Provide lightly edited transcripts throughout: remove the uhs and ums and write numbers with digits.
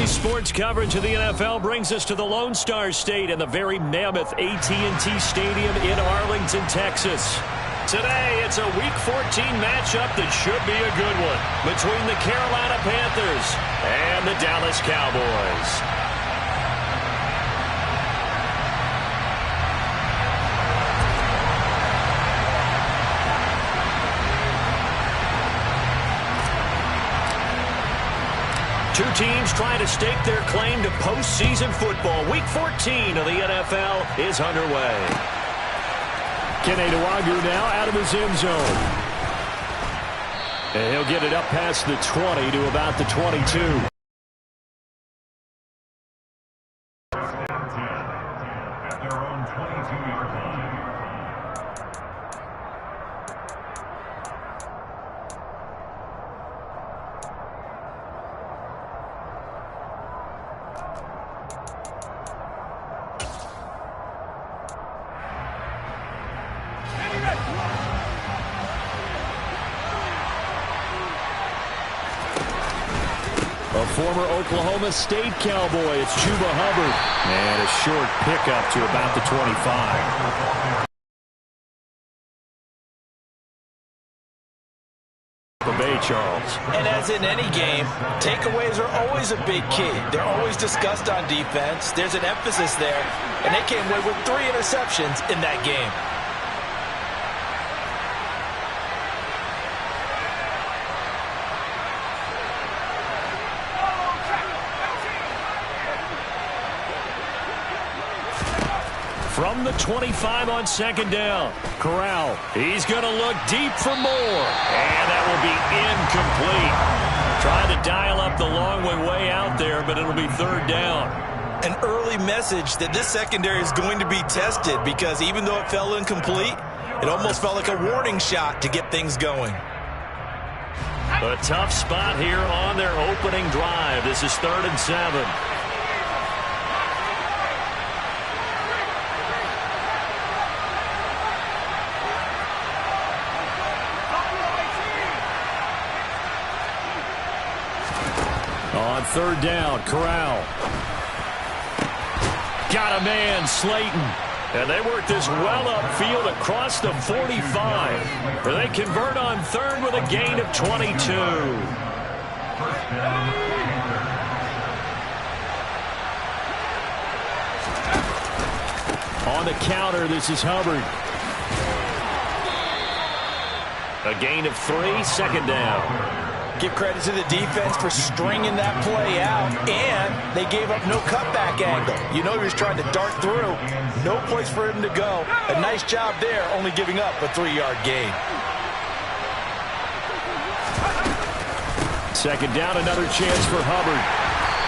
Today's sports coverage of the NFL brings us to the Lone Star State and the very mammoth AT&T Stadium in Arlington, Texas. Today, it's a Week 14 matchup that should be a good one between the Carolina Panthers and the Dallas Cowboys. Two teams trying to stake their claim to postseason football. Week 14 of the NFL is underway. Kenny Nwagu now out of his end zone. And he'll get it up past the 20 to about the 22. A former Oklahoma State Cowboy, it's Chuba Hubbard. And a short pickup to about the 25. The Bay, Charles. And as in any game, takeaways are always a big key. They're always discussed on defense. There's an emphasis there. And they came away with 3 interceptions in that game. From the 25 on second down, Corral, he's going to look deep for more, and that will be incomplete. Trying to dial up the long way out there, but it'll be third down. An early message that this secondary is going to be tested because even though it fell incomplete, it almost felt like a warning shot to get things going. A tough spot here on their opening drive. This is 3rd and 7. On 3rd down, Corral. Got a man, Slayton. And they work this well upfield across the 45. Where they convert on 3rd with a gain of 22. On the counter, this is Hubbard. A gain of 3, 2nd down. Give credit to the defense for stringing that play out, and they gave up no cutback angle. You know he was trying to dart through. No place for him to go. A nice job there, only giving up a 3-yard gain. 2nd down, another chance for Hubbard.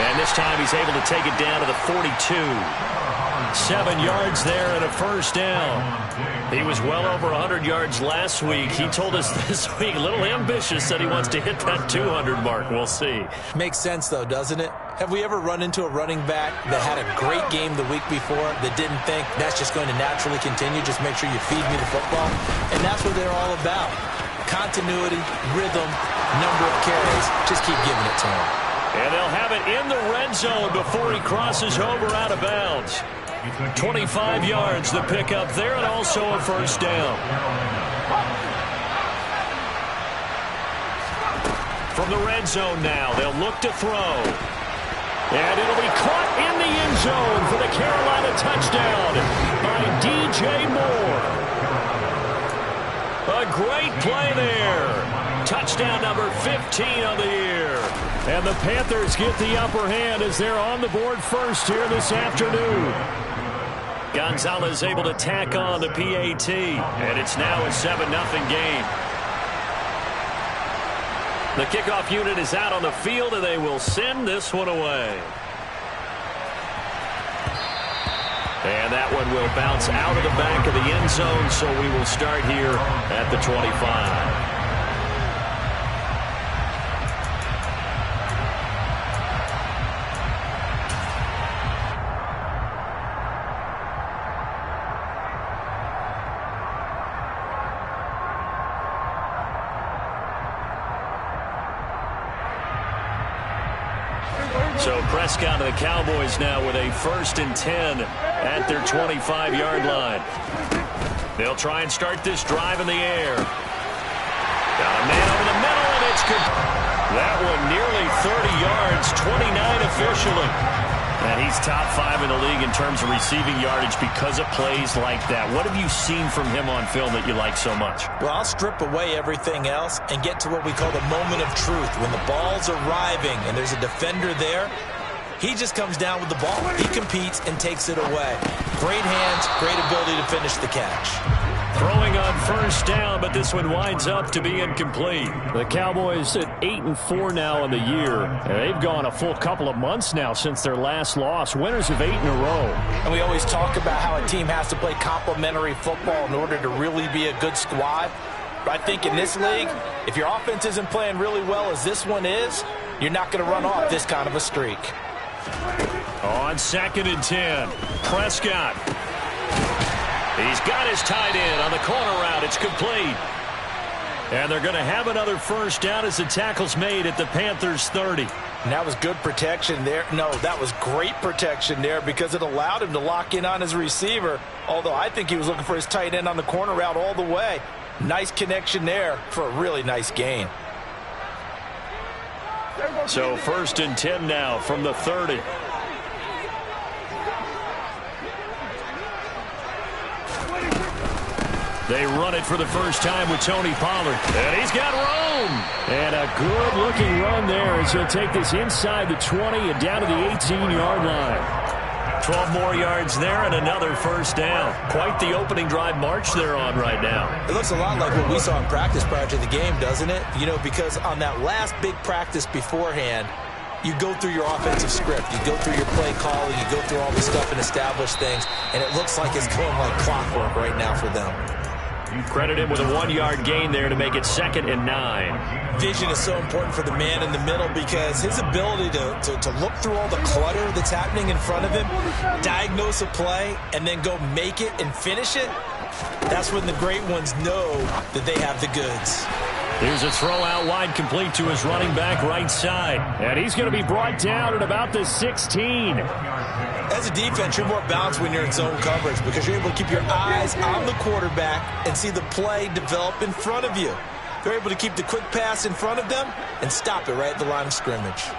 And this time he's able to take it down to the 42. 7 yards there and a 1st down. He was well over 100 yards last week. He told us this week, a little ambitious, said he wants to hit that 200 mark. We'll see. Makes sense, though, doesn't it? Have we ever run into a running back that had a great game the week before that didn't think that's just going to naturally continue? Just make sure you feed me the football. And that's what they're all about. Continuity, rhythm, number of carries. Just keep giving it to him. And they'll have it in the red zone before he crosses over out of bounds. 25 yards the pickup there, and also a 1st down. From the red zone now, they'll look to throw. And it'll be caught in the end zone for the Carolina touchdown by DJ Moore. A great play there. Touchdown number 15 on the year. And the Panthers get the upper hand as they're on the board first here this afternoon. Gonzalez able to tack on the PAT, and it's now a 7-0 game. The kickoff unit is out on the field, and they will send this one away. And that one will bounce out of the back of the end zone, so we will start here at the 25. So Prescott of the Cowboys now with a 1st and 10 at their 25-yard line. They'll try and start this drive in the air. Got a man over the middle, and it's good. That one nearly 30 yards, 29 officially. And he's top 5 in the league in terms of receiving yardage because of plays like that. What have you seen from him on film that you like so much? Well, I'll strip away everything else and get to what we call the moment of truth. When the ball's arriving and there's a defender there, he just comes down with the ball. He competes and takes it away. Great hands, great ability to finish the catch. Throwing on 1st down, but this one winds up to be incomplete. The Cowboys at 8-4 now in the year. And they've gone a full couple of months now since their last loss. Winners of 8 in a row. And we always talk about how a team has to play complementary football in order to really be a good squad. But I think in this league, if your offense isn't playing really well as this one is, you're not going to run off this kind of a streak. On 2nd and 10, Prescott. He's got his tight end on the corner route. It's complete. And they're going to have another 1st down as the tackle's made at the Panthers' 30. And that was good protection there. No, that was great protection there because it allowed him to lock in on his receiver. Although I think he was looking for his tight end on the corner route all the way. Nice connection there for a really nice gain. So 1st and 10 now from the 30. They run it for the first time with Tony Pollard. And he's got room. And a good-looking run there as he'll take this inside the 20 and down to the 18-yard line. 12 more yards there and another 1st down. Quite the opening drive march they're on right now. It looks a lot like what we saw in practice prior to the game, doesn't it? You know, because on that last big practice beforehand, you go through your offensive script. You go through your play calling. You go through all the stuff and establish things. And it looks like it's going like clockwork right now for them. Credit him with a 1-yard gain there to make it 2nd and 9. Vision is so important for the man in the middle because his ability to look through all the clutter that's happening in front of him, diagnose a play, and then go make it and finish it, that's when the great ones know that they have the goods. Here's a throw out wide complete to his running back right side. And he's going to be brought down at about the 16. As a defense, you're more balanced when you're in zone coverage because you're able to keep your eyes on the quarterback and see the play develop in front of you. They're able to keep the quick pass in front of them and stop it right at the line of scrimmage.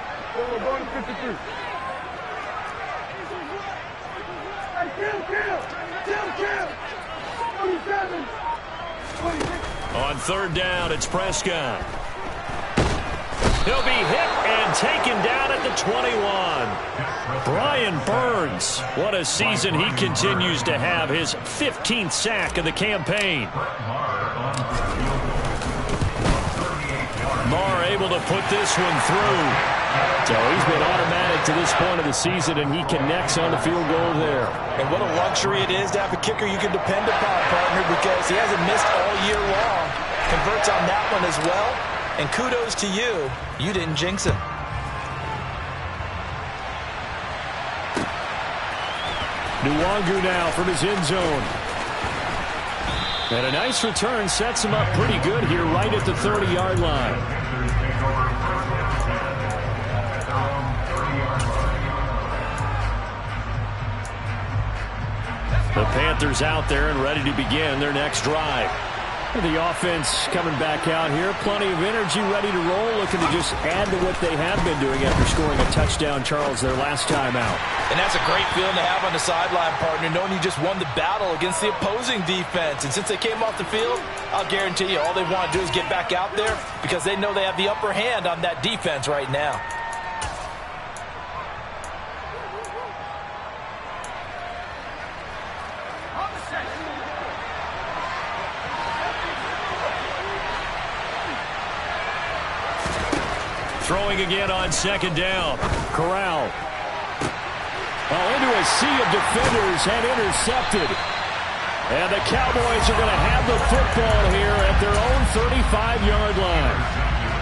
On 3rd down, it's Prescott. He'll be hit and taken down at the 21. Brian Burns, what a season he continues to have. His 15th sack of the campaign. Marr able to put this one through. So he's been automatic to this point of the season, and he connects on the field goal there. And what a luxury it is to have a kicker you can depend upon, partner, because he hasn't missed all year long. Converts on that one as well. And kudos to you. You didn't jinx him. Nwangu now from his end zone. And a nice return sets him up pretty good here right at the 30-yard line. The Panthers out there and ready to begin their next drive. The offense coming back out here. Plenty of energy, ready to roll, looking to just add to what they have been doing after scoring a touchdown, Charles, their last time out. And that's a great feeling to have on the sideline, partner, knowing you just won the battle against the opposing defense. And since they came off the field, I'll guarantee you all they want to do is get back out there because they know they have the upper hand on that defense right now. Throwing again on 2nd down. Corral. Into a sea of defenders and intercepted. And the Cowboys are going to have the football here at their own 35-yard line.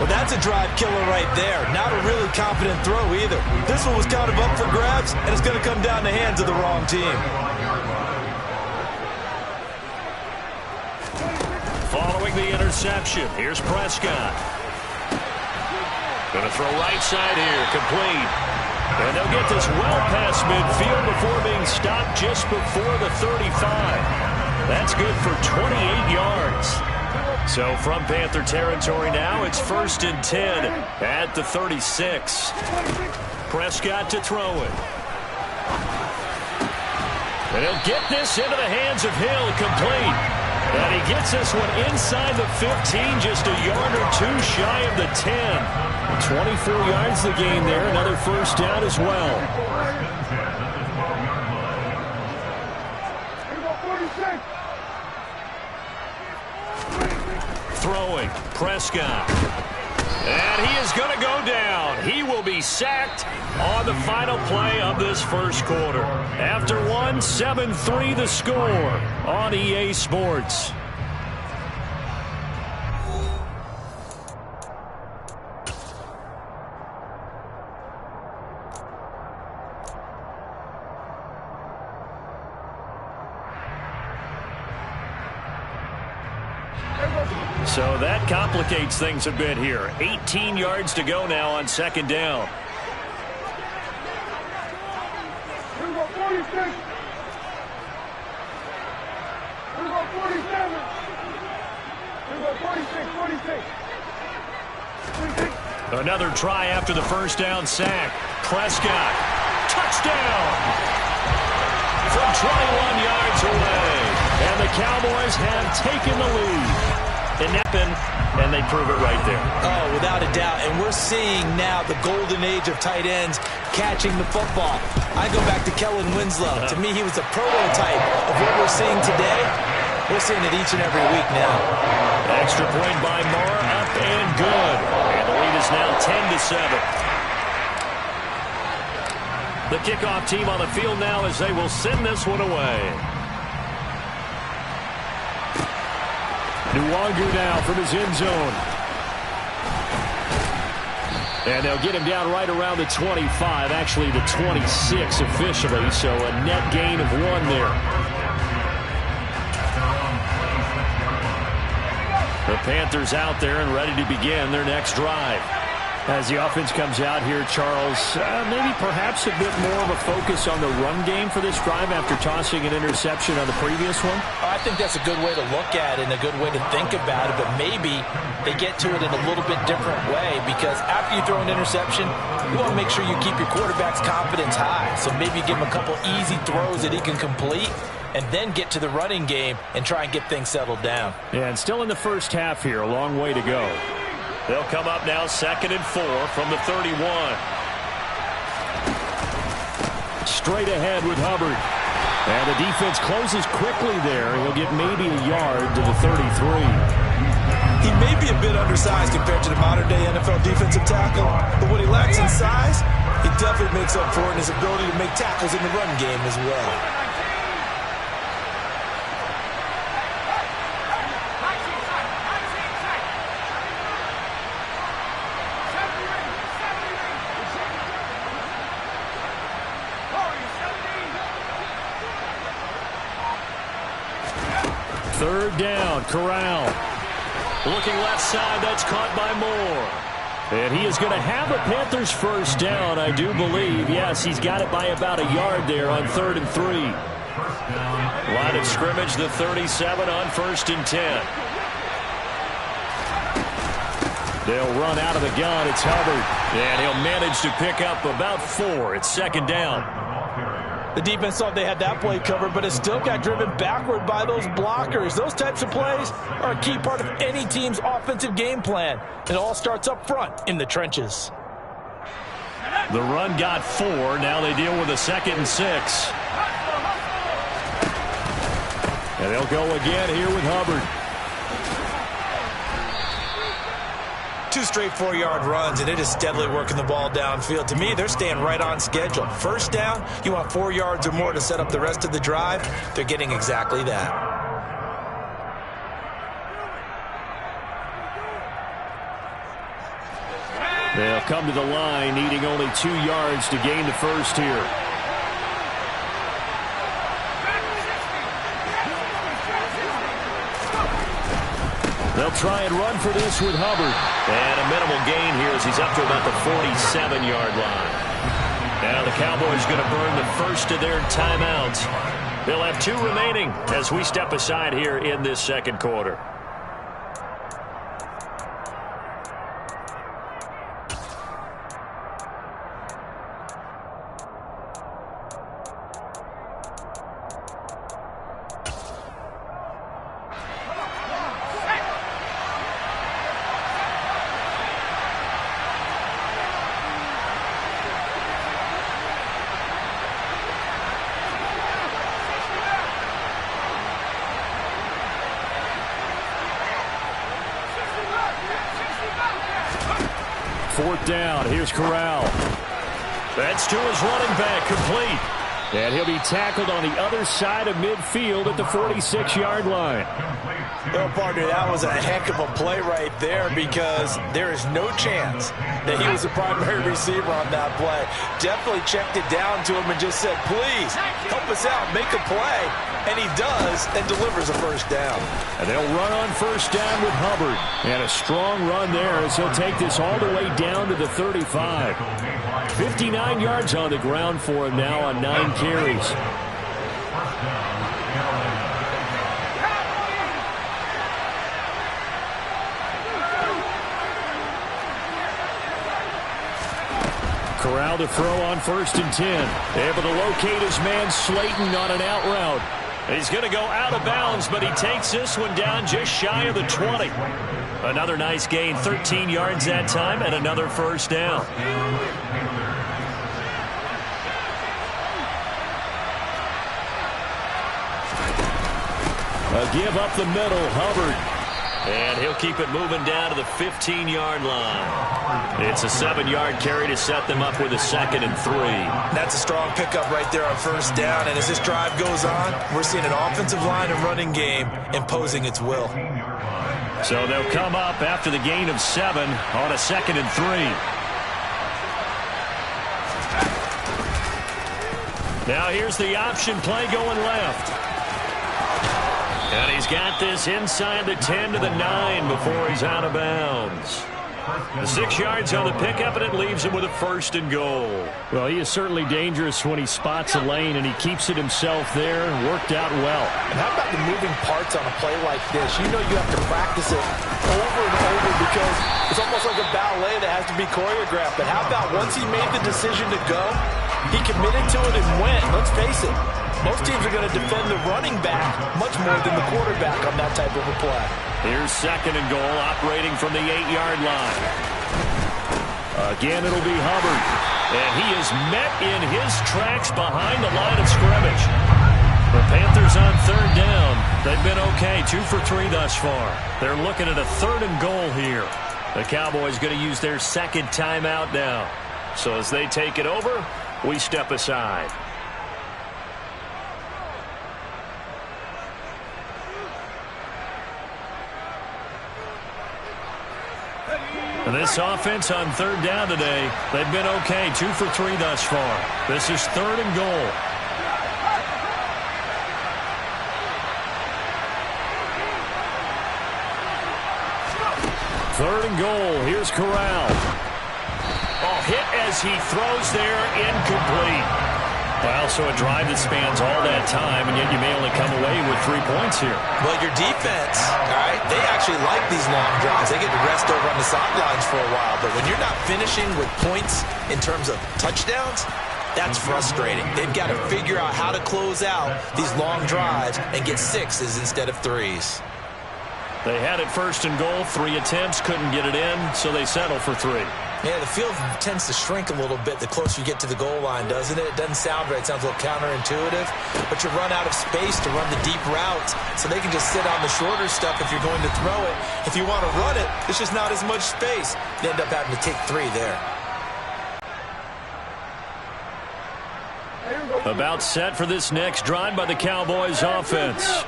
Well, that's a drive killer right there. Not a really confident throw either. This one was kind of up for grabs, and it's going to come down the hands of the wrong team. Following the interception, here's Prescott. Going to throw right side here, complete. And they'll get this well past midfield before being stopped just before the 35. That's good for 28 yards. So from Panther territory now, it's 1st and 10 at the 36. Prescott to throw it. And he'll get this into the hands of Hill, complete. And he gets this one inside the 15, just a yard or two shy of the 10. 24 yards the gain there, another first down as well. Throwing, Prescott. And he is going to go down. He will be sacked on the final play of this first quarter. After one, 7-3 the score on EA Sports. So that complicates things a bit here. 18 yards to go now on second down. Another try after the first down sack. Prescott, touchdown! From 21 yards away. And the Cowboys have taken the lead. And they prove it right there. Oh, without a doubt. And we're seeing now the golden age of tight ends catching the football. I go back to Kellen Winslow. To me, he was a prototype of what we're seeing today. We're seeing it each and every week now. Extra point by Moore, up and good. And the lead is now 10-7. The kickoff team on the field now as they will send this one away. Nwangu now from his end zone. And they'll get him down right around the 25, actually the 26 officially, so a net gain of 1 there. The Panthers out there and ready to begin their next drive. As the offense comes out here, Charles, maybe perhaps a bit more of a focus on the run game for this drive after tossing an interception on the previous one? I think that's a good way to look at it and a good way to think about it, but maybe they get to it in a little bit different way because after you throw an interception, you want to make sure you keep your quarterback's confidence high. So maybe give him a couple easy throws that he can complete and then get to the running game and try and get things settled down. Yeah, and still in the first half here, a long way to go. They'll come up now 2nd and 4 from the 31. Straight ahead with Hubbard. And the defense closes quickly there. He'll get maybe a yard to the 33. He may be a bit undersized compared to the modern-day NFL defensive tackle, but what he lacks in size, he definitely makes up for it in his ability to make tackles in the run game as well. Third down, Corral. Looking left side, that's caught by Moore. And he is going to have a Panthers first down, I do believe. Yes, he's got it by about a yard there on 3rd and 3. Line of scrimmage, the 37 on 1st and 10. They'll run out of the gun. It's Hubbard. And he'll manage to pick up about 4. It's 2nd down. The defense thought they had that play covered, but it still got driven backward by those blockers. Those types of plays are a key part of any team's offensive game plan. It all starts up front in the trenches. The run got 4. Now they deal with a 2nd and 6. And they'll go again here with Hubbard. 2 straight 4-yard runs, and it is steadily working the ball downfield. To me, they're staying right on schedule. First down, you want 4 yards or more to set up the rest of the drive. They're getting exactly that. They'll come to the line, needing only 2 yards to gain the first here. They'll try and run for this with Hubbard. And a minimal gain here as he's up to about the 47-yard line. Now the Cowboys going to burn the first of their timeouts. They'll have 2 remaining as we step aside here in this second quarter. Fourth down. Here's Corral. That's to his running back, complete. And he'll be tackled on the other side of midfield at the 46-yard line. Well, partner, that was a heck of a play right there because there is no chance that he was the primary receiver on that play. Definitely checked it down to him and just said, please, help us out, make a play. And he does and delivers a first down. And they'll run on first down with Hubbard. And a strong run there as he'll take this all the way down to the 35. 59 yards on the ground for him now on 9 carries. Corral to throw on 1st and 10. Able to locate his man Slayton on an out route. He's going to go out of bounds, but he takes this one down just shy of the 20. Another nice gain, 13 yards that time, and another first down. A give up the middle, Hubbard. And he'll keep it moving down to the 15-yard line. It's a 7-yard carry to set them up with a 2nd and 3. That's a strong pickup right there on first down. And as this drive goes on, we're seeing an offensive line and running game imposing its will. So they'll come up after the gain of 7 on a 2nd and 3. Now here's the option play going left. And he's got this inside the 10 to the 9 before he's out of bounds. The 6 yards on the pickup, and it leaves him with a 1st and goal. Well, he is certainly dangerous when he spots a lane, and he keeps it himself there. Worked out well. And how about the moving parts on a play like this? You know you have to practice it over and over because it's almost like a ballet that has to be choreographed. But how about once he made the decision to go, he committed to it and went. Let's face it. Most teams are going to defend the running back much more than the quarterback on that type of a play. Here's 2nd and goal, operating from the 8-yard line. Again, it'll be Hubbard. And he is met in his tracks behind the line of scrimmage. The Panthers on 3rd down. They've been okay, 2 for 3 thus far. They're looking at a 3rd and goal here. The Cowboys going to use their 2nd timeout now. So as they take it over, we step aside. And this offense on 3rd down today, they've been okay, 2 for 3 thus far. This is 3rd and goal. Third and goal. Here's Corral. Oh, hit as he throws there, incomplete. Well, so a drive that spans all that time, and yet you may only come away with 3 points here. Well, your defense, all right, they actually like these long drives. They get to rest over on the sidelines for a while. But when you're not finishing with points in terms of touchdowns, that's frustrating. They've got to figure out how to close out these long drives and get 6s instead of 3s. They had it 1st and goal, 3 attempts, couldn't get it in, so they settle for 3. Yeah, the field tends to shrink a little bit the closer you get to the goal line, doesn't it? It doesn't sound right. It sounds a little counterintuitive. But you run out of space to run the deep routes, so they can just sit on the shorter stuff if you're going to throw it. If you want to run it, there's just not as much space. You end up having to take 3 there. About set for this next drive by the Cowboys offense.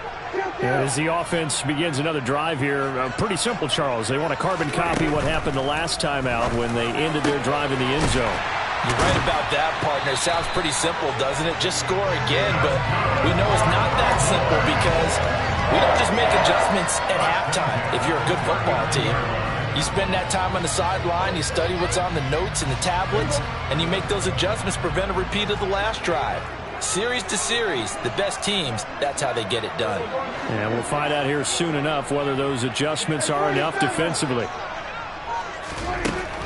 As the offense begins another drive here, pretty simple, Charles. They want to carbon copy what happened the last time out when they ended their drive in the end zone. You're right about that, partner. Sounds pretty simple, doesn't it? Just score again, but we know it's not that simple because we don't just make adjustments at halftime if you're a good football team. You spend that time on the sideline, you study what's on the notes and the tablets, and you make those adjustments to prevent a repeat of the last drive. Series to series, the best teams, that's how they get it done. And we'll find out here soon enough whether those adjustments are enough defensively.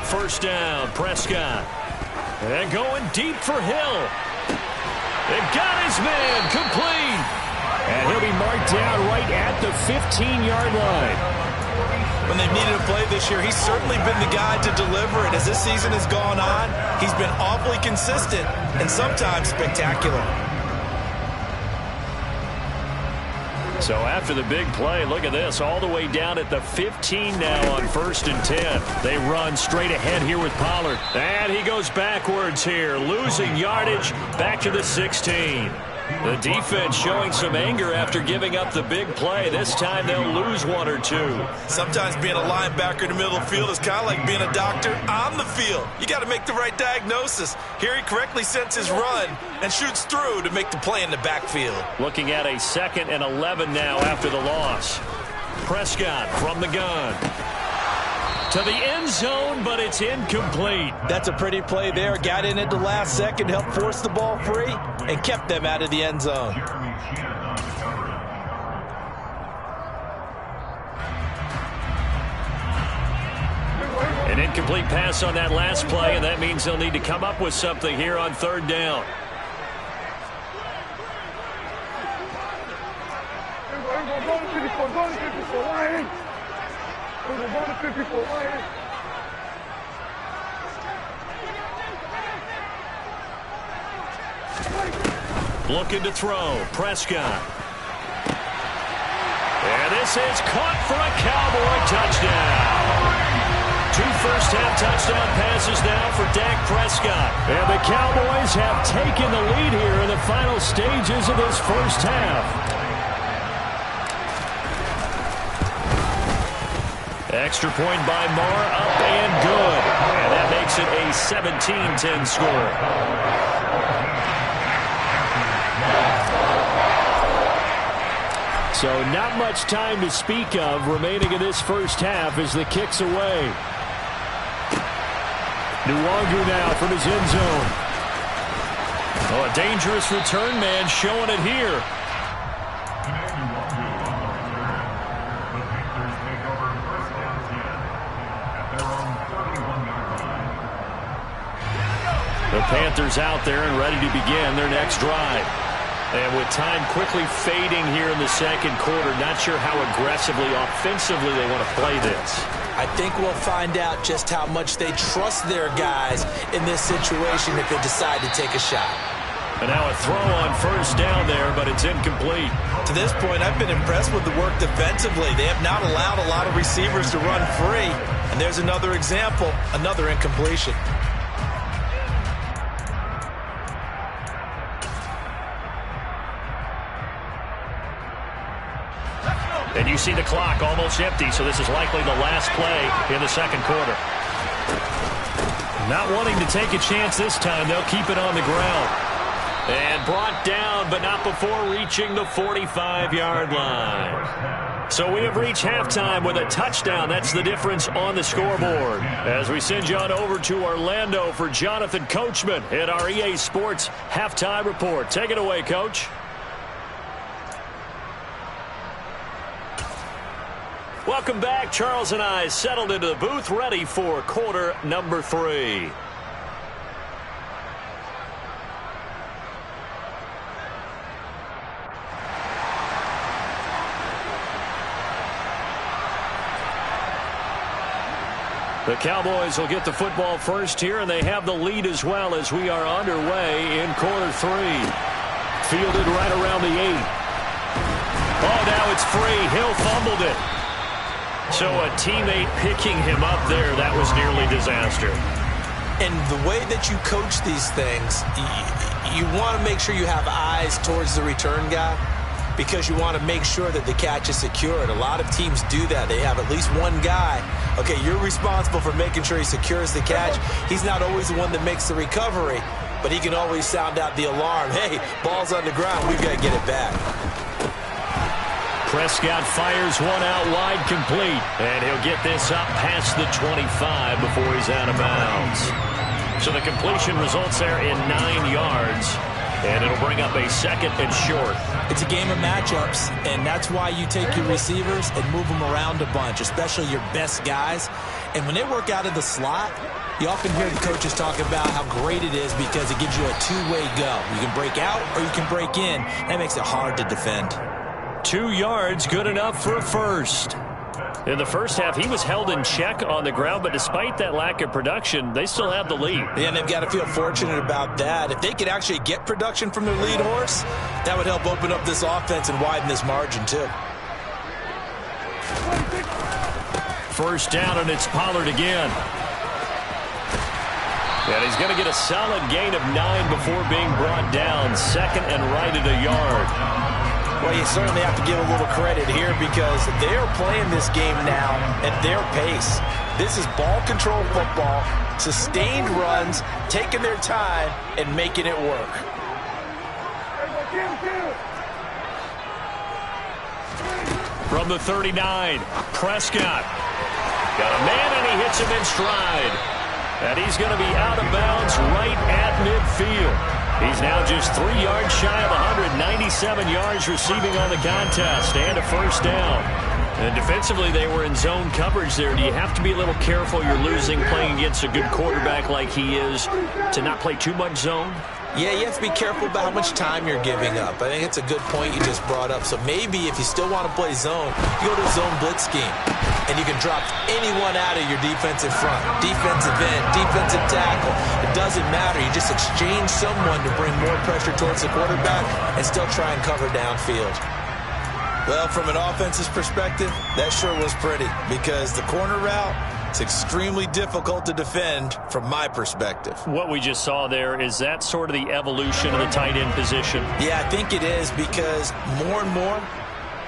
First down, Prescott. And going deep for Hill. They got his man complete. And he'll be marked down right at the 15-yard line. When they've needed a play this year, he's certainly been the guy to deliver it. As this season has gone on, he's been awfully consistent and sometimes spectacular. So after the big play, look at this, all the way down at the 15 now on 1st and 10. They run straight ahead here with Pollard. And he goes backwards here, losing yardage back to the 16. The defense showing some anger after giving up the big play. This time they'll lose one or two. Sometimes being a linebacker in the middle of the field is kind of like being a doctor on the field. You got to make the right diagnosis. Here he correctly sets his run and shoots through to make the play in the backfield. Looking at a 2nd and 11 now after the loss. Prescott from the gun. To the end zone, but it's incomplete. That's a pretty play there. Got in at the last second, helped force the ball free, and kept them out of the end zone. An incomplete pass on that last play, and that means they'll need to come up with something here on 3rd down. Looking to throw. Prescott. And this is caught for a Cowboy touchdown. 2 first-half touchdown passes now for Dak Prescott. And the Cowboys have taken the lead here in the final stages of this first half. Extra point by Marr, up and good. And that makes it a 17-10 score. So not much time to speak of remaining in this first half as the kick's away. Nwangu now from his end zone. Oh, a dangerous return man showing it here. The Panthers out there and ready to begin their next drive. And with time quickly fading here in the second quarter, not sure how aggressively, offensively they want to play this. I think we'll find out just how much they trust their guys in this situation if they decide to take a shot. And now a throw on 1st down there, but it's incomplete. To this point, I've been impressed with the work defensively. They have not allowed a lot of receivers to run free. And there's another example, another incompletion. And you see the clock almost empty, so this is likely the last play in the second quarter. Not wanting to take a chance this time, they'll keep it on the ground. And brought down, but not before reaching the 45-yard line. So we have reached halftime with a touchdown. That's the difference on the scoreboard. As we send you on over to Orlando for Jonathan Coachman at our EA Sports Halftime Report. Take it away, Coach. Welcome back. Charles and I settled into the booth, ready for quarter number 3. The Cowboys will get the football first here, and they have the lead as well as we are underway in quarter 3. Fielded right around the 8. Oh, now it's free. Hill fumbled it. So a teammate picking him up there, that was nearly disaster. And the way that you coach these things, you want to make sure you have eyes towards the return guy because you want to make sure that the catch is secured. A lot of teams do that. They have at least one guy. Okay, you're responsible for making sure he secures the catch. He's not always the one that makes the recovery, but he can always sound out the alarm. Hey, ball's on the ground. We've got to get it back. Prescott fires one out wide, complete. And he'll get this up past the 25 before he's out of bounds. So the completion results there in 9 yards. And it'll bring up a 2nd and short. It's a game of matchups, and that's why you take your receivers and move them around a bunch, especially your best guys. And when they work out of the slot, you often hear the coaches talk about how great it is because it gives you a two-way go. You can break out or you can break in. That makes it hard to defend. 2 yards, good enough for a first. In the first half, he was held in check on the ground, but despite that lack of production, they still have the lead. Yeah, and they've got to feel fortunate about that. If they could actually get production from their lead horse, that would help open up this offense and widen this margin, too. First down, and it's Pollard again. And he's going to get a solid gain of 9 before being brought down. 2nd and right at a yard. Well, you certainly have to give a little credit here because they are playing this game now at their pace. This is ball control football, sustained runs, taking their time, and making it work. From the 39, Prescott. Got a man, and he hits him in stride. And he's going to be out of bounds right at midfield. He's now just 3 yards shy of 197 yards receiving on the contest and a first down. And defensively, they were in zone coverage there. Do you have to be a little careful? You're losing playing against a good quarterback like he is to not play too much zone? Yeah, you have to be careful about how much time you're giving up. I think it's a good point you just brought up. So maybe if you still want to play zone, you go to a zone blitz scheme. And you can drop anyone out of your defensive front. Defensive end, defensive tackle. It doesn't matter. You just exchange someone to bring more pressure towards the quarterback and still try and cover downfield. Well, from an offense's perspective, that sure was pretty because the corner route, it's extremely difficult to defend from my perspective. What we just saw there, is that sort of the evolution of the tight end position? Yeah, I think it is because more and more,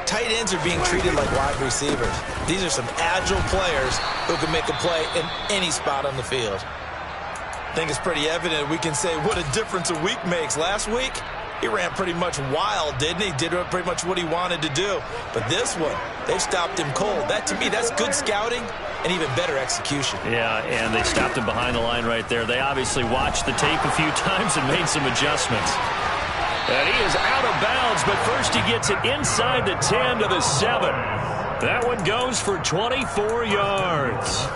tight ends are being treated like wide receivers. These are some agile players who can make a play in any spot on the field. I think it's pretty evident we can say what a difference a week makes. Last week, he ran pretty much wild, didn't he? Did pretty much what he wanted to do. But this one, they've stopped him cold. That, to me, that's good scouting and even better execution. Yeah, and they stopped him behind the line right there. They obviously watched the tape a few times and made some adjustments. And he is out of bounds, but first he gets it inside the 10 to the 7. That one goes for 24 yards.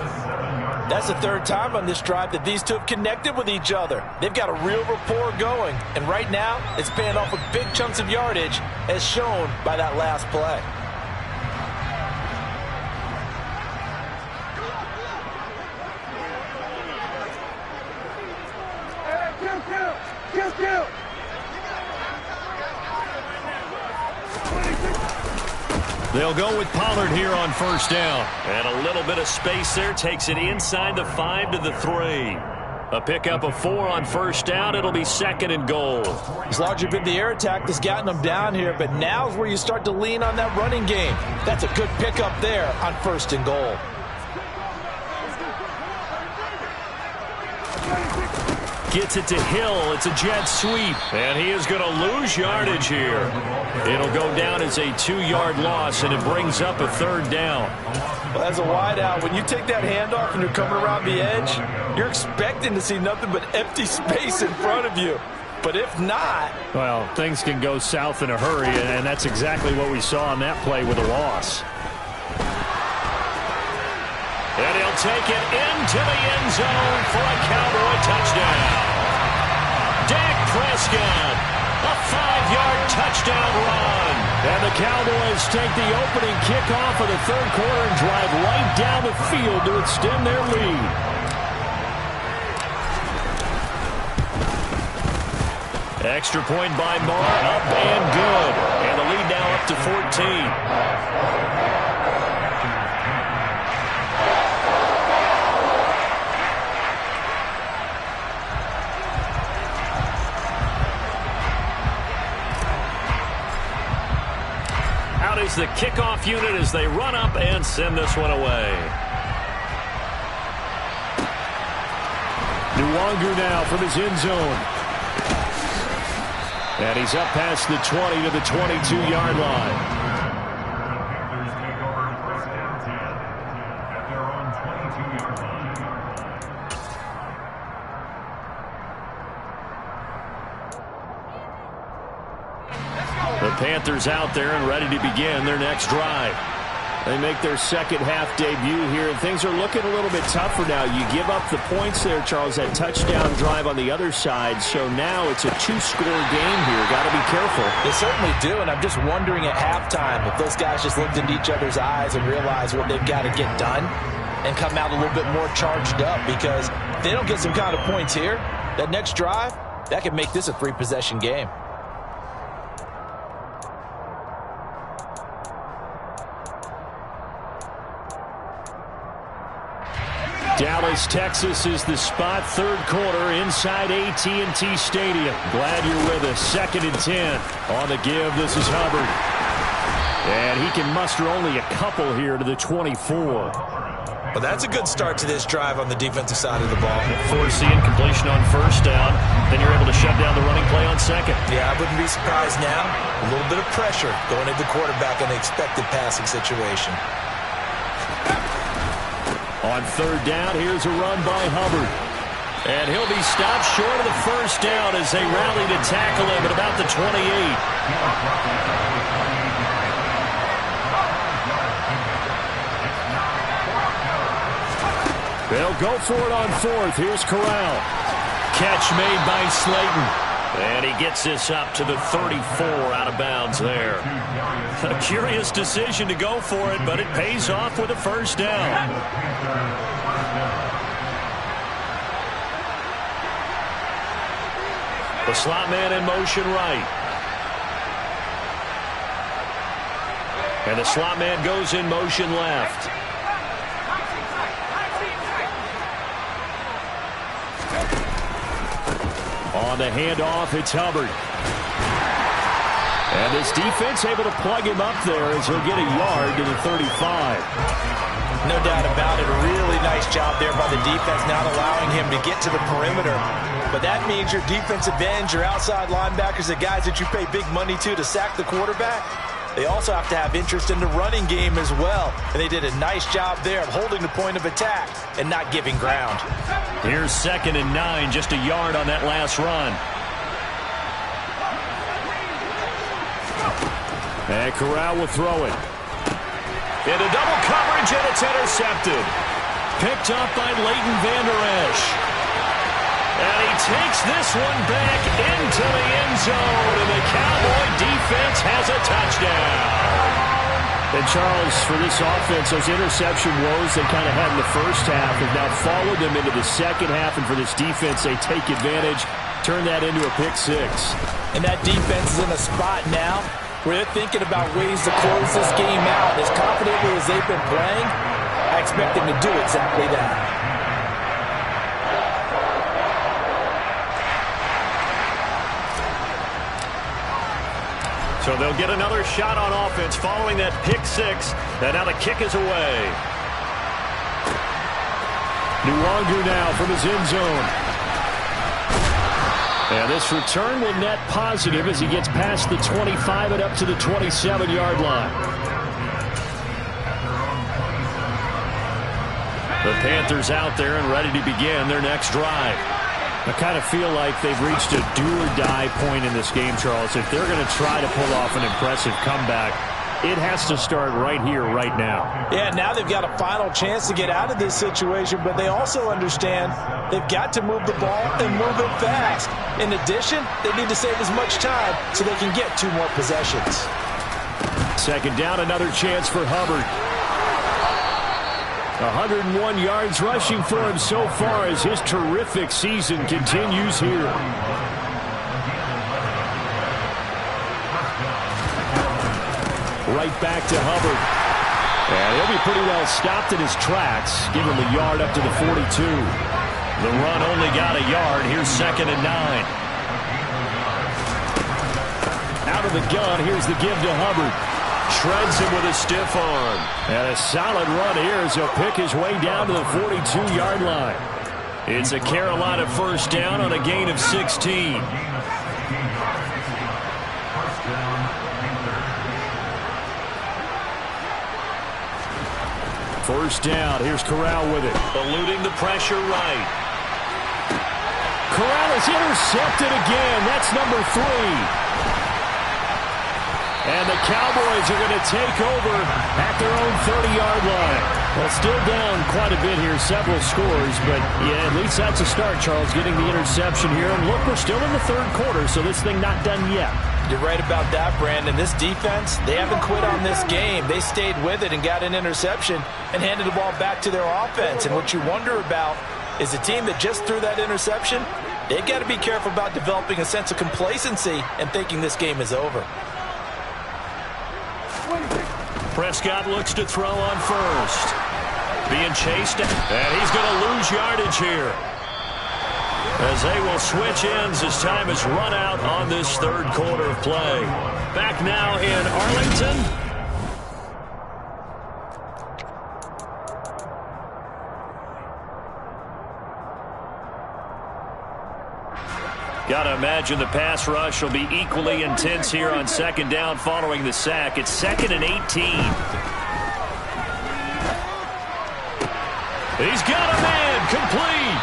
That's the 3rd time on this drive that these two have connected with each other. They've got a real rapport going, and right now it's paying off with big chunks of yardage as shown by that last play. They'll go with Pollard here on first down. And a little bit of space there takes it inside the 5 to the 3. A pickup of 4 on first down. It'll be 2nd and goal. It's largely been the air attack that's gotten them down here, but now's where you start to lean on that running game. That's a good pickup there on 1st and goal. Gets it to Hill. It's a jet sweep. And he is going to lose yardage here. It'll go down as a 2-yard loss, and it brings up a 3rd down. Well, as a wideout, when you take that handoff and you're coming around the edge, you're expecting to see nothing but empty space in front of you. But if not... well, things can go south in a hurry, and that's exactly what we saw on that play with a loss. And he'll take it into the end zone for a Cowboy touchdown. Dak Prescott, a 5-yard touchdown run. And the Cowboys take the opening kickoff of the 3rd quarter and drive right down the field to extend their lead. Extra point by Marr, up and good. And the lead now up to 14. Is the kickoff unit as they run up and send this one away. Nwangu now from his end zone. And he's up past the 20 to the 22-yard line. Panthers out there and ready to begin their next drive. They make their second half debut here, and things are looking a little bit tougher now. You give up the points there, Charles, that touchdown drive on the other side. So now it's a two-score game here. Got to be careful. They certainly do, and I'm just wondering at halftime if those guys just looked into each other's eyes and realized what they've got to get done and come out a little bit more charged up, because if they don't get some kind of points here, that next drive, that could make this a three-possession game. Dallas, Texas is the spot. Third quarter inside AT&T Stadium. Glad you're with us. 2nd and 10 on the give. This is Hubbard. And he can muster only a couple here to the 24. Well, that's a good start to this drive on the defensive side of the ball. Forcing completion on first down. Then you're able to shut down the running play on second. Yeah, I wouldn't be surprised now. A little bit of pressure going at the quarterback in the expected passing situation. On third down, here's a run by Hubbard. And he'll be stopped short of the first down as they rally to tackle him at about the 28. They'll go for it on fourth. Here's Corral. Catch made by Slayton. And he gets this up to the 34, out of bounds there. A curious decision to go for it, but it pays off with a first down. The slot man in motion right. And the slot man goes in motion left. On the handoff, it's Hubbard. And this defense able to plug him up there as he'll get a yard to the 35. No doubt about it. A really nice job there by the defense, not allowing him to get to the perimeter. But that means your defensive ends, your outside linebackers, the guys that you pay big money to sack the quarterback, they also have to have interest in the running game as well. And they did a nice job there of holding the point of attack and not giving ground. Here's 2nd and 9, just a yard on that last run. And Corral will throw it. Into double coverage, and it's intercepted. Picked up by Leighton Vander Esch. And he takes this one back into the end zone, and the Cowboy defense has a touchdown. And Charles, for this offense, those interception woes they kind of had in the first half have now followed them into the second half, and for this defense, they take advantage, turn that into a pick six. And that defense is in a spot now where they're thinking about ways to close this game out. As confidently as they've been playing, I expect them to do exactly that. So they'll get another shot on offense following that pick six. And now the kick is away. Nwangu now from his end zone. And this return will net positive as he gets past the 25 and up to the 27-yard line. The Panthers out there and ready to begin their next drive. I kind of feel like they've reached a do-or-die point in this game, Charles. If they're going to try to pull off an impressive comeback, it has to start right here, right now. Yeah, now they've got a final chance to get out of this situation, but they also understand they've got to move the ball and move it fast. In addition, they need to save as much time so they can get 2 more possessions. 2nd down, another chance for Hubbard. 101 yards rushing for him so far as his terrific season continues here. Right back to Hubbard. And he'll be pretty well stopped in his tracks. Give him a yard up to the 42. The run only got a yard. Here's 2nd and 9. Out of the gun, here's the give to Hubbard. Shreds him with a stiff arm. And a solid run here as he'll pick his way down to the 42-yard line. It's a Carolina first down on a gain of 16. First down. Here's Corral with it. Eluding the pressure right. Corral is intercepted again. That's number 3. And the Cowboys are going to take over at their own 30-yard line. Well, still down quite a bit here, several scores, but yeah, at least that's a start, Charles, getting the interception here. And look, we're still in the third quarter, so this thing not done yet. You're right about that, Brandon. This defense, they haven't quit on this game. They stayed with it and got an interception and handed the ball back to their offense. And what you wonder about is a team that just threw that interception, they've got to be careful about developing a sense of complacency and thinking this game is over. Prescott looks to throw on first. Being chased, and he's going to lose yardage here, as they will switch ends as time has run out on this third quarter of play. Back now in Arlington. Got to imagine the pass rush will be equally intense here on second down following the sack. It's 2nd and 18. He's got a man complete.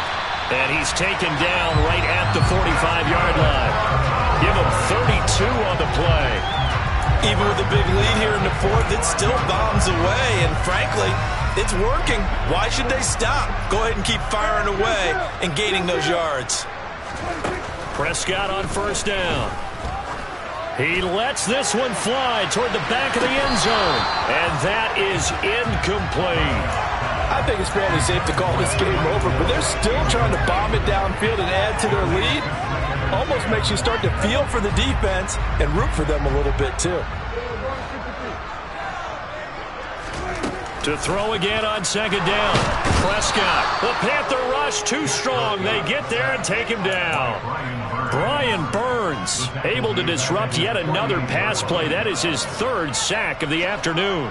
And he's taken down right at the 45-yard line. Give him 32 on the play. Even with a big lead here in the fourth, it still bombs away. And frankly, it's working. Why should they stop? Go ahead and keep firing away and gaining those yards. Prescott on first down. He lets this one fly toward the back of the end zone. And that is incomplete. I think it's fairly safe to call this game over, but they're still trying to bomb it downfield and add to their lead. Almost makes you start to feel for the defense and root for them a little bit, too. To throw again on second down. Prescott. The Panther rush too strong. They get there and take him down. Brian Burns able to disrupt yet another pass play. That is his third sack of the afternoon.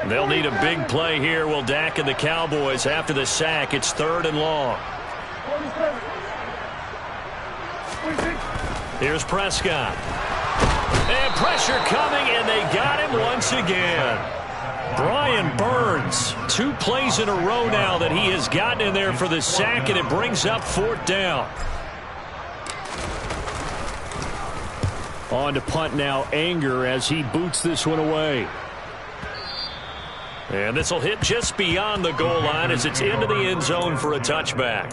They'll need a big play here, will Dak and the Cowboys. After the sack, it's 3rd and long. Here's Prescott. And pressure coming, and they got him once again. Brian Burns, 2 plays in a row now that he has gotten in there for the sack, and it brings up 4th down. On to punt now, Anger, as he boots this one away. And this will hit just beyond the goal line as it's into the end zone for a touchback.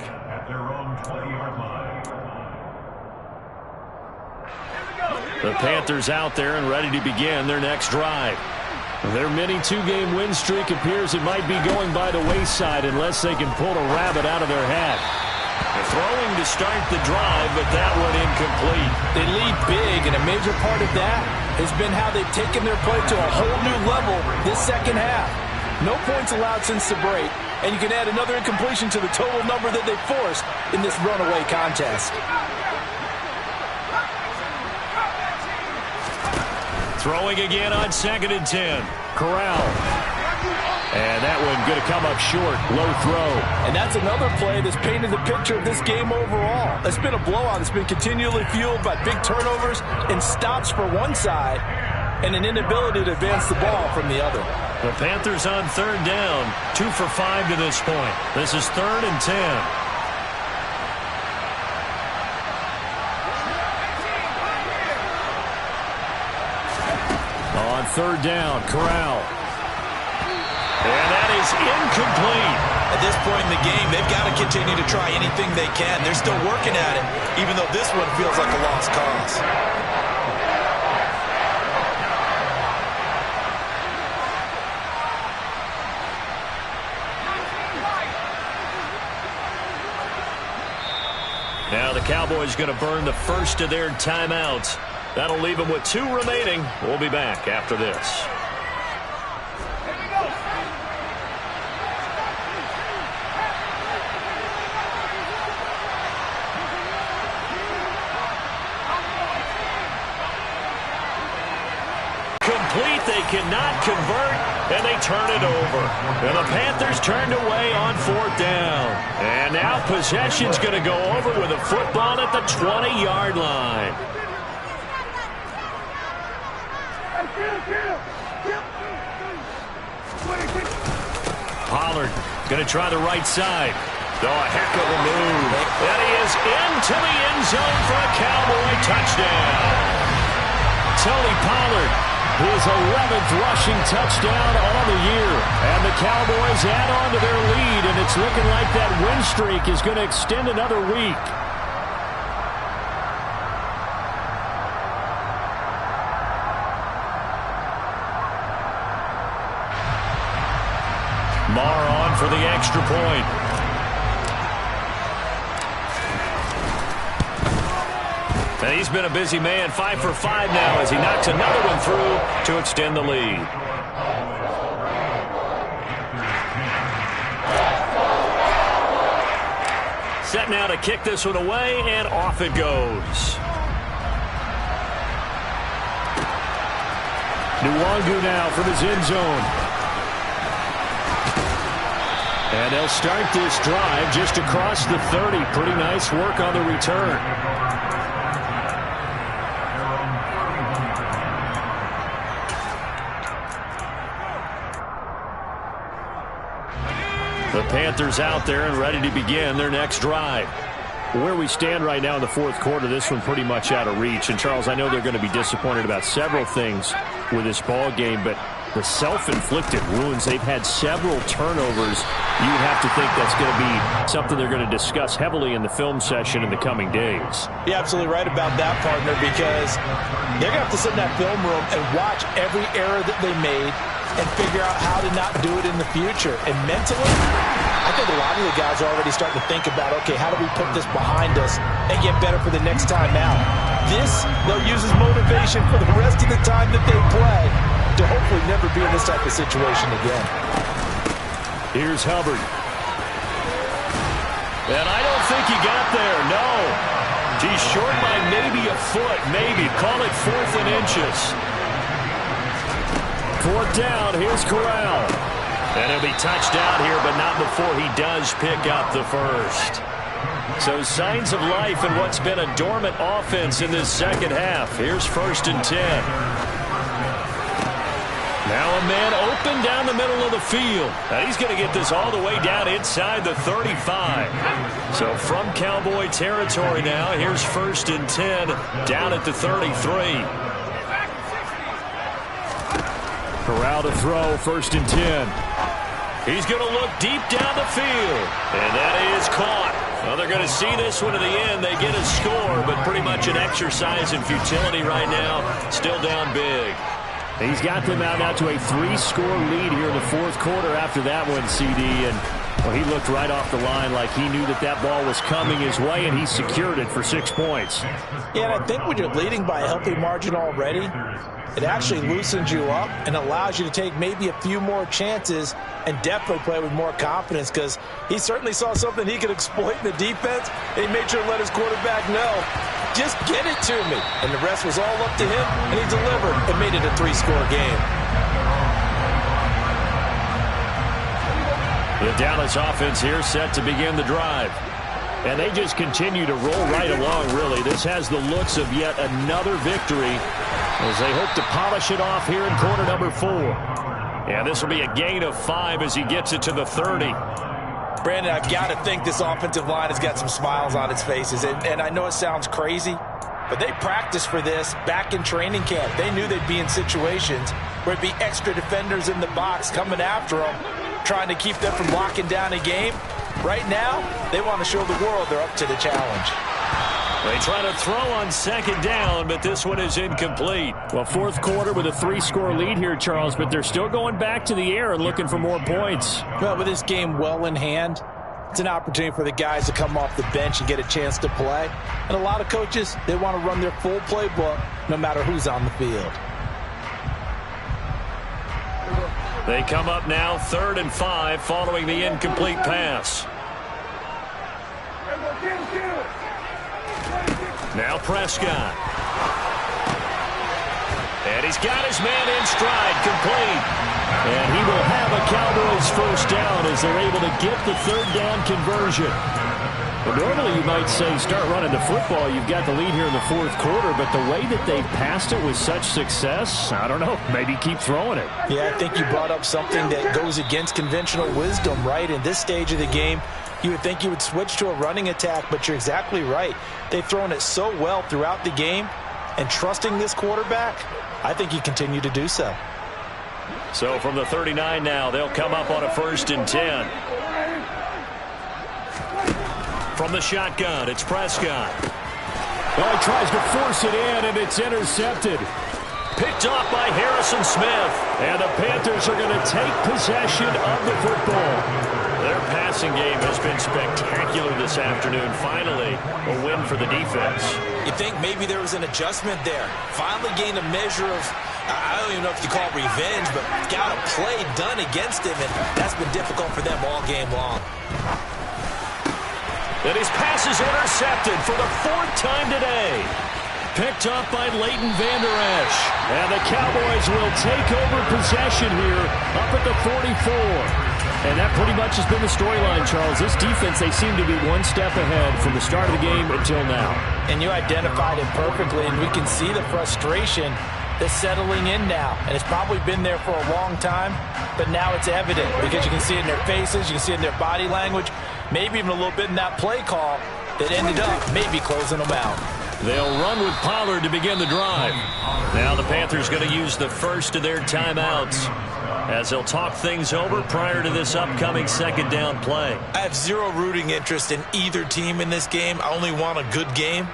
The Panthers out there and ready to begin their next drive. Their mini 2-game win streak appears it might be going by the wayside unless they can pull a rabbit out of their hat. They're throwing to start the drive, but that one incomplete. They lead big, and a major part of that has been how they've taken their play to a whole new level this second half. No points allowed since the break, and you can add another incompletion to the total number that they forced in this runaway contest. Throwing again on 2nd and 10. Corral. And that one going to come up short. Low throw. And that's another play that's painted the picture of this game overall. It's been a blowout. It's been continually fueled by big turnovers and stops for one side and an inability to advance the ball from the other. The Panthers on 3rd down. 2 for 5 to this point. This is 3rd and 10. On 3rd down, Corral. And that is incomplete. At this point in the game, they've got to continue to try anything they can. They're still working at it, even though this one feels like a lost cause. Now the Cowboys going to burn the first of their timeouts. That'll leave them with 2 remaining. We'll be back after this. Complete, they cannot convert, and they turn it over. And the Panthers turned away on 4th down. And now possession's going to go over with a football at the 20-yard line. Pollard going to try the right side. Oh, a heck of a move. And he is into the end zone for a Cowboy touchdown. Tony Pollard His 11th rushing touchdown on the year. And the Cowboys add on to their lead, and it's looking like that win streak is going to extend another week. Marr on for the extra point. And he's been a busy man, 5 for 5 now as he knocks another one through to extend the lead. Set now to kick this one away, and off it goes. Nwangu now from his end zone. And they'll start this drive just across the 30. Pretty nice work on the return. The Panthers out there and ready to begin their next drive. Where we stand right now in the fourth quarter, this one pretty much out of reach. And, Charles, I know they're going to be disappointed about several things with this ball game, but the self-inflicted wounds, they've had several turnovers. You have to think that's going to be something they're going to discuss heavily in the film session in the coming days. You're absolutely right about that, partner, because they're going to have to sit in that film room and watch every error that they made and figure out how to not do it in the future. And mentally, I think a lot of the guys are already starting to think about, okay, how do we put this behind us and get better for the next time out? This, they'll use as motivation for the rest of the time that they play to hopefully never be in this type of situation again. Here's Hubbard. And I don't think he got there, no. He's short by maybe a foot, maybe. Call it 4th and inches. 4th down, here's Corral. And he'll be touched out here, but not before he does pick up the first. So signs of life in what's been a dormant offense in this second half. Here's 1st and 10. Now a man open down the middle of the field. And he's going to get this all the way down inside the 35. So from Cowboy territory now, here's 1st and 10 down at the 33. Corral to throw, 1st and 10. He's going to look deep down the field. And that is caught. Well, they're going to see this one to the end. They get a score, but pretty much an exercise in futility right now. Still down big. He's got them out now to a 3-score lead here in the fourth quarter after that one, CD. And well, he looked right off the line like he knew that that ball was coming his way, and he secured it for 6 points. Yeah, and I think when you're leading by a healthy margin already, it actually loosens you up and allows you to take maybe a few more chances and definitely play with more confidence, because he certainly saw something he could exploit in the defense, and he made sure to let his quarterback know, just get it to me. And the rest was all up to him, and he delivered and made it a 3-score game. The Dallas offense here set to begin the drive. And they just continue to roll right along, really. This has the looks of yet another victory as they hope to polish it off here in quarter number 4. And this will be a gain of 5 as he gets it to the 30. Brandon, I've got to think this offensive line has got some smiles on its faces. And I know it sounds crazy, but they practiced for this back in training camp. They knew they'd be in situations where it'd be extra defenders in the box coming after them, trying to keep them from locking down a game. Right now, they want to show the world they're up to the challenge. They try to throw on 2nd down, but this one is incomplete. Well, fourth quarter with a 3-score lead here, Charles, but they're still going back to the air and looking for more points. Well, with this game well in hand, it's an opportunity for the guys to come off the bench and get a chance to play. And a lot of coaches, they want to run their full playbook no matter who's on the field. They come up now 3rd and 5 following the incomplete pass. Now Prescott. And he's got his man in stride, complete. And he will have a Cowboys first down as they're able to get the 3rd down conversion. Well, normally you might say start running the football. You've got the lead here in the fourth quarter, but the way that they've passed it with such success, I don't know, maybe keep throwing it. Yeah, I think you brought up something that goes against conventional wisdom, right? In this stage of the game, you would think you would switch to a running attack, but you're exactly right. They've thrown it so well throughout the game, and trusting this quarterback, I think he continued to do so. So from the 39 now, they'll come up on a 1st and 10. From the shotgun, it's Prescott. Well, he tries to force it in, and it's intercepted. Picked off by Harrison Smith. And the Panthers are going to take possession of the football. Their passing game has been spectacular this afternoon. Finally, a win for the defense. You think maybe there was an adjustment there. Finally gained a measure of, I don't even know if you call it revenge, but got a play done against him, and that's been difficult for them all game long. And his pass is intercepted for the 4th time today. Picked up by Leighton Vander Esch. And the Cowboys will take over possession here up at the 44. And that pretty much has been the storyline, Charles. This defense, they seem to be one step ahead from the start of the game until now. And you identified it perfectly, and we can see the frustration that's settling in now. And it's probably been there for a long time, but now it's evident because you can see it in their faces, you can see it in their body language, maybe even a little bit in that play call that ended up maybe closing them out. They'll run with Pollard to begin the drive. Now the Panthers going to use the first of their timeouts as they'll talk things over prior to this upcoming 2nd down play. I have zero rooting interest in either team in this game. I only want a good game.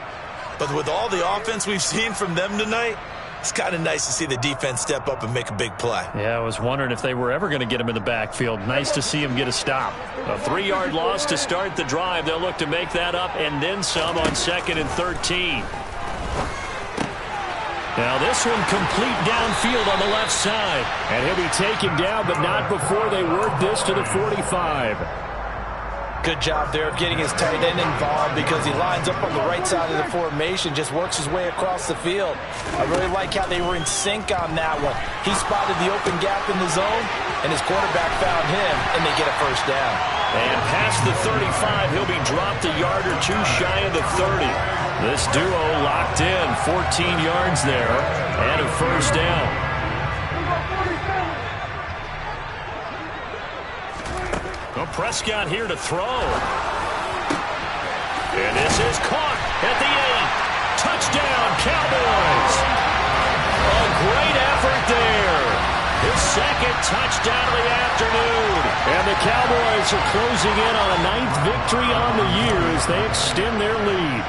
But with all the offense we've seen from them tonight, it's kind of nice to see the defense step up and make a big play. Yeah, I was wondering if they were ever going to get him in the backfield. Nice to see him get a stop. A 3-yard loss to start the drive. They'll look to make that up and then some on 2nd and 13. Now this one complete downfield on the left side. And he'll be taken down, but not before they work this to the 45. Good job there of getting his tight end involved because he lines up on the right side of the formation, just works his way across the field. I really like how they were in sync on that one. He spotted the open gap in the zone, and his quarterback found him, and they get a 1st down. And past the 35, he'll be dropped a yard or two shy of the 30. This duo locked in, 14 yards there, and a 1st down. Prescott here to throw. And this is caught at the 8. Touchdown, Cowboys. A great effort there. His 2nd touchdown of the afternoon. And the Cowboys are closing in on a 9th victory on the year as they extend their lead.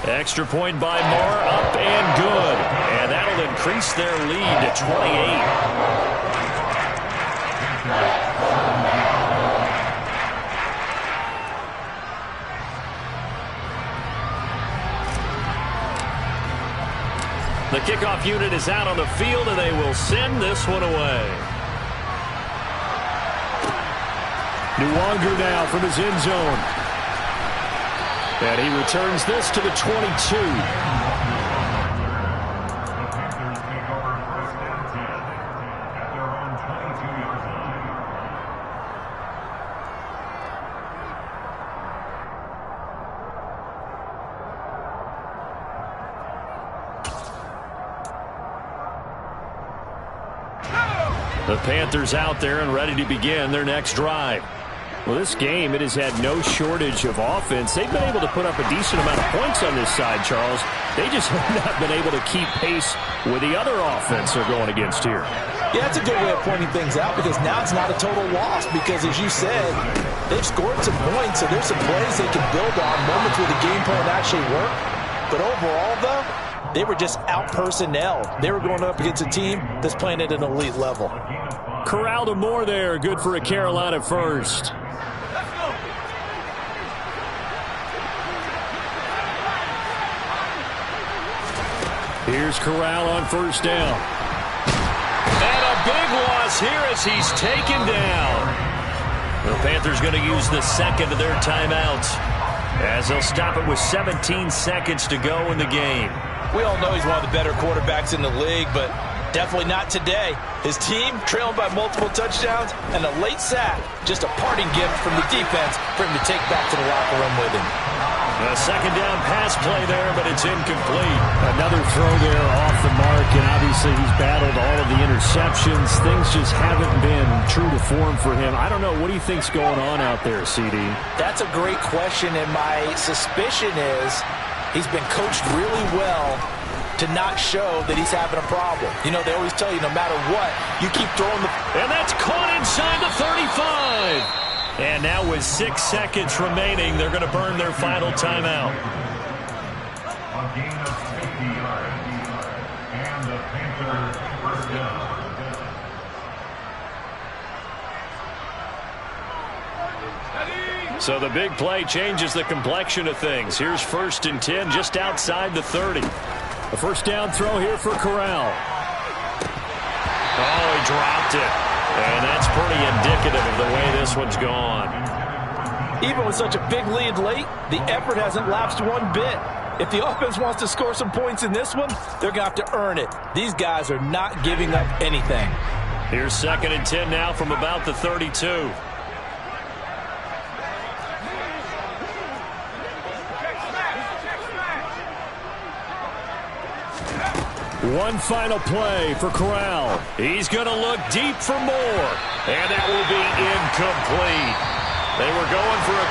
Extra point by Moore, up and good. And that'll increase their lead to 28. The kickoff unit is out on the field, and they will send this one away. Nwangu now from his end zone. And he returns this to the 22. The Panthers out there and ready to begin their next drive. Well, this game, it has had no shortage of offense. They've been able to put up a decent amount of points on this side, Charles. They just have not been able to keep pace with the other offense they're going against here. Yeah, that's a good way of pointing things out because now it's not a total loss because, as you said, they've scored some points, so there's some plays they can build on, moments where the game plan actually worked. But overall, though, they were just out-personnel. They were going up against a team that's playing at an elite level. Corral to Moore there, good for a Carolina 1st. Here's Corral on 1st down. And a big loss here as he's taken down. The Panthers going to use the 2nd of their timeouts as they'll stop it with 17 seconds to go in the game. We all know he's one of the better quarterbacks in the league, but definitely not today. His team trailing by multiple touchdowns and a late sack. Just a parting gift from the defense for him to take back to the locker room with him. A 2nd down pass play there, but it's incomplete. Another throw there off the mark, and obviously he's battled all of the interceptions. Things just haven't been true to form for him. I don't know. What do you think's going on out there, CD? That's a great question, and my suspicion is He's been coached really well to not show that he's having a problem. You know, they always tell you no matter what, you keep throwing the... And that's caught inside the 35. And now with 6 seconds remaining, they're going to burn their final timeout. A gain of 50 yards. And the Panthers first down. So the big play changes the complexion of things. Here's 1st and 10 just outside the 30. A first down throw here for Corral. Oh, he dropped it. And that's pretty indicative of the way this one's gone. Even with such a big lead late, the effort hasn't lapsed one bit. If the offense wants to score some points in this one, they're going to have to earn it. These guys are not giving up anything. Here's 2nd and 10 now from about the 32. One final play for Corral. He's going to look deep for more. And that will be incomplete. They were going for a